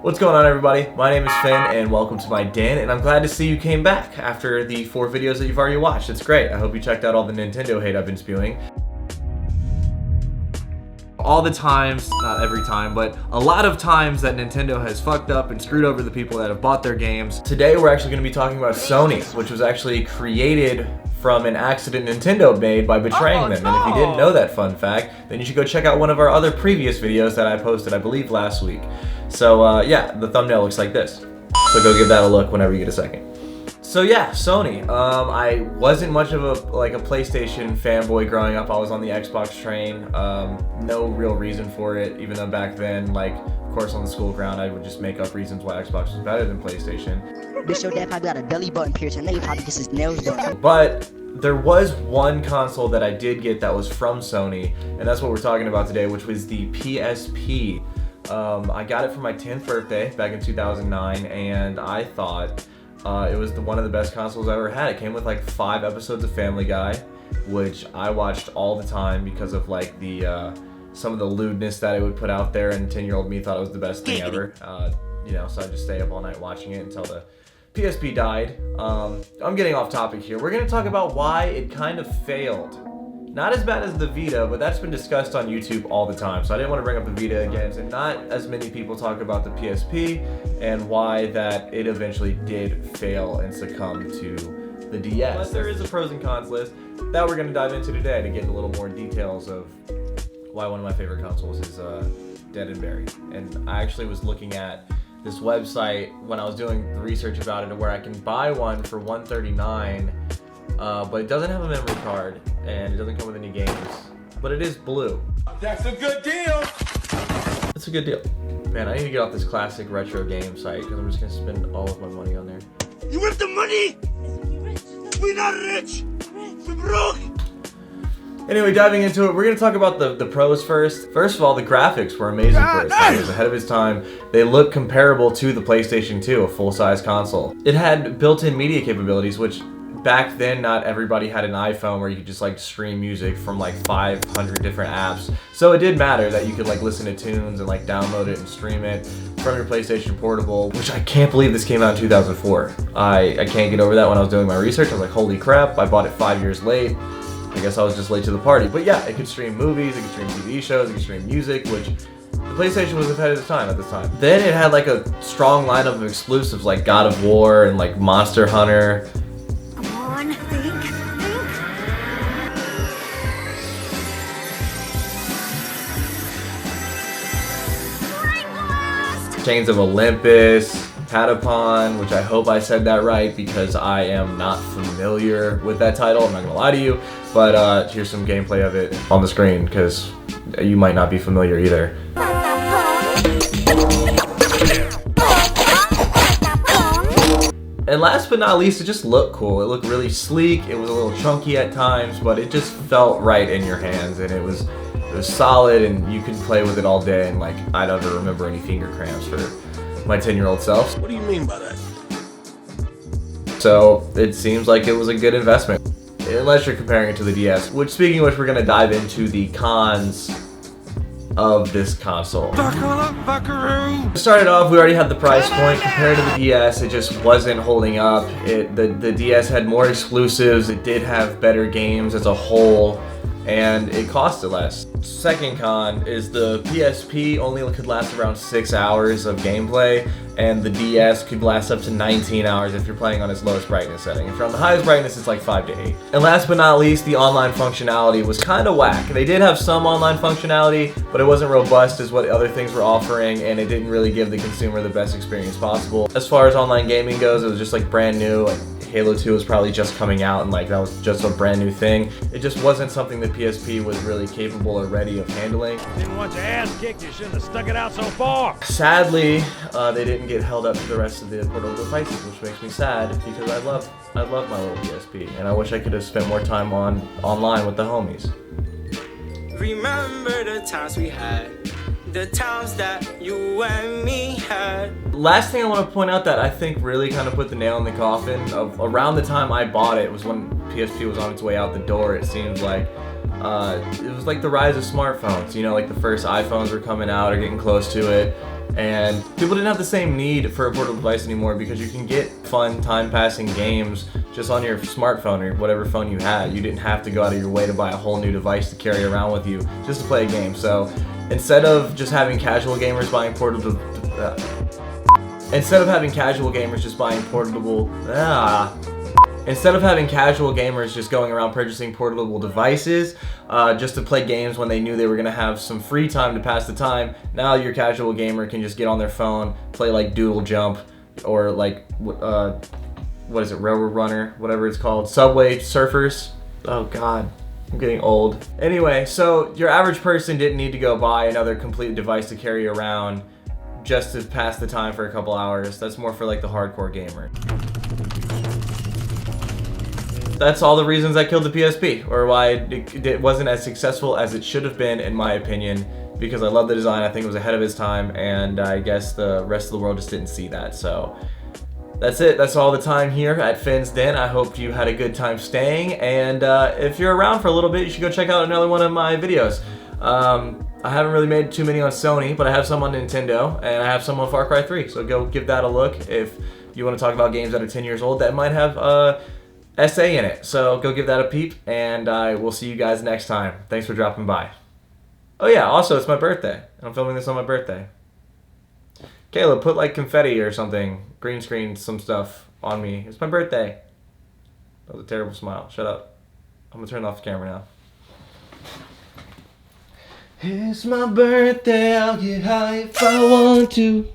What's going on, everybody? My name is Finn and welcome to my den, and I'm glad to see you came back after the 4 videos that you've already watched. It's great. I hope you checked out all the Nintendo hate I've been spewing. All the times, not every time, but a lot of times that Nintendo has fucked up and screwed over the people that have bought their games. Today we're actually going to be talking about Sony, which was actually created from an accident Nintendo made by betraying them. And if you didn't know that fun fact, then you should go check out one of our other previous videos that I posted, I believe, last week. So yeah, the thumbnail looks like this. So go give that a look whenever you get a second. So yeah, Sony. I wasn't much of a PlayStation fanboy growing up. I was on the Xbox train. No real reason for it, even though back then, of course, on the school ground, I would just make up reasons why Xbox was better than PlayStation. Bitch, your dad probably got a belly button piercing. Now you probably gets his nails done. But there was one console that I did get that was from Sony, and that's what we're talking about today, which was the PSP. I got it for my 10th birthday back in 2009, and I thought it was one of the best consoles I ever had. It came with 5 episodes of Family Guy, which I watched all the time because of some of the lewdness that it would put out there, and 10-year-old me thought it was the best thing ever. So I'd just stay up all night watching it until the PSP died. I'm getting off topic here. We're going to talk about why it kind of failed. Not as bad as the Vita, but that's been discussed on YouTube all the time, so I didn't want to bring up the Vita again. And not as many people talk about the PSP and why that it eventually did fail and succumb to the DS. But there is a pros and cons list that we're going to dive into today to get a little more details of why one of my favorite consoles is dead and buried. And I actually was looking at this website when I was doing the research about it, where I can buy one for $139, but it doesn't have a memory card and it doesn't come with any games, but it is blue. That's a good deal. It's a good deal. Man, I need to get off this classic retro game site because I'm just gonna spend all of my money on there. You want the money? We're not rich. We're broke. Anyway, diving into it, we're going to talk about the pros first. First of all, the graphics were amazing for its time. It was ahead of its time. They look comparable to the PlayStation 2, a full-size console. It had built-in media capabilities, which back then not everybody had an iPhone where you could just stream music from 500 different apps. So it did matter that you could listen to tunes and download it and stream it from your PlayStation Portable, which I can't believe this came out in 2004. I can't get over that. When I was doing my research, I was like, holy crap, I bought it 5 years late. I guess I was just late to the party. But yeah, it could stream movies, it could stream TV shows, it could stream music, which the PlayStation was ahead of its time at this time. Then it had a strong lineup of exclusives like God of War and Monster Hunter. Come on, think. Chains of Olympus, Patapon, which I hope I said that right because I am not familiar with that title, I'm not gonna lie to you, but here's some gameplay of it on the screen because you might not be familiar either. And last but not least, it just looked cool. It looked really sleek, it was a little chunky at times, but it just felt right in your hands, and it was solid, and you could play with it all day, and I don't ever remember any finger cramps for my 10-year-old self. What do you mean by that? So it seems like it was a good investment, unless you're comparing it to the DS, which, speaking of which, we're going to dive into the cons of this console. Buckle up, buckaroo! To start it off, we already had the price point. Compared to the DS, it just wasn't holding up. The DS had more exclusives, it did have better games as a whole, and it costed less. Second con is the PSP only could last around 6 hours of gameplay, and the DS could last up to 19 hours if you're playing on its lowest brightness setting. If you're on the highest brightness, it's 5 to 8. And last but not least, the online functionality was kind of whack. They did have some online functionality, but it wasn't robust as what other things were offering, and it didn't really give the consumer the best experience possible. As far as online gaming goes, it was just brand new. Halo 2 was probably just coming out, and that was just a brand new thing. It just wasn't something the PSP was really capable or ready of handling. Didn't want your ass kicked, you shouldn't have stuck it out so far. Sadly, they didn't get held up to the rest of the portable devices, which makes me sad because I love my little PSP, and I wish I could have spent more time online with the homies. Remember the times we had, the times that you and me had. Last thing I want to point out that I think really kind of put the nail in the coffin of around the time I bought it was when PSP was on its way out the door, it seems like. It was the rise of smartphones, the first iPhones were coming out or getting close to it. And people didn't have the same need for a portable device anymore because you can get fun time-passing games just on your smartphone or whatever phone you had. You didn't have to go out of your way to buy a whole new device to carry around with you just to play a game. So instead of just having casual gamers buying portable, instead of having casual gamers just buying portable, instead of having casual gamers just going around purchasing portable devices just to play games when they knew they were going to have some free time to pass the time, now your casual gamer can just get on their phone, play like Doodle Jump or like, what is it, Railroad Runner, whatever it's called, Subway Surfers. Oh God, I'm getting old. Anyway, so your average person didn't need to go buy another complete device to carry around just to pass the time for a couple hours. That's more for like the hardcore gamer. That's all the reasons I killed the PSP, or why it wasn't as successful as it should have been, in my opinion, because I love the design. I think it was ahead of its time, and I guess the rest of the world just didn't see that. So that's it. That's all the time here at Finn's Den. I hope you had a good time staying, and if you're around for a little bit, you should go check out another one of my videos. I haven't really made too many on Sony, but I have some on Nintendo, and I have some on Far Cry 3, so go give that a look if you want to talk about games that are 10 years old that might have essay in it. So go give that a peep, and I will see you guys next time. Thanks for dropping by. Oh yeah, also it's my birthday. I'm filming this on my birthday. Caleb, put like confetti or something, green screen some stuff on me. It's my birthday. That was a terrible smile. Shut up. I'm gonna turn off the camera now. It's my birthday, I'll get high if I want to.